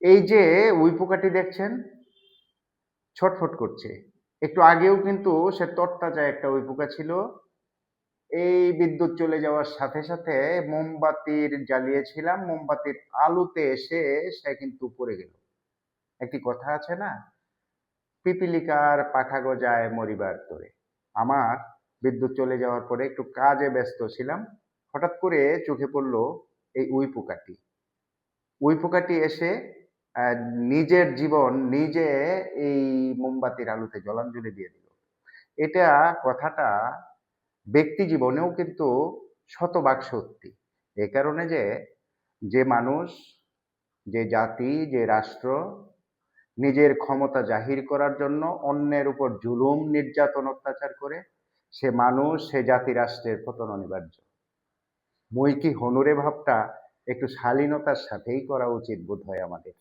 এই যে উই পোকাটি দেখছেন ছটফট করছে, একটু আগেও কিন্তু সে তরতাজা একটা উই পোকা ছিল। এই বিদ্যুৎ চলে যাওয়ার সাথে সাথে মোমবাতির জ্বালিয়েছিলাম, মোমবাতির আলোতে এসে সে কিন্তু পড়ে গেল। একটি কথা আছে না, পিপিলিকার পাখা গজায় মরিবার তরে। আমার বিদ্যুৎ চলে যাওয়ার পরে একটু কাজে ব্যস্ত ছিলাম, হঠাৎ করে চোখে পড়লো এই উই পোকাটি। উই পোকাটি এসে আহ, নিজের জীবন নিজে এই মোমবাতির আলোতে জলাঞ্জলি দিয়ে দিল। এটা কথাটা ব্যক্তি জীবনেও কিন্তু শতভাগ সত্যি। এ কারণে যে যে মানুষ, যে জাতি, যে রাষ্ট্র নিজের ক্ষমতা জাহির করার জন্য অন্যের উপর জুলুম নির্যাতন অত্যাচার করে, সে মানুষ, সে জাতি রাষ্ট্রের পতন অনিবার্য। মই কি হনুরে ভাবটা একটু শালীনতার সাথেই করা উচিত বোধ হয় আমাদের।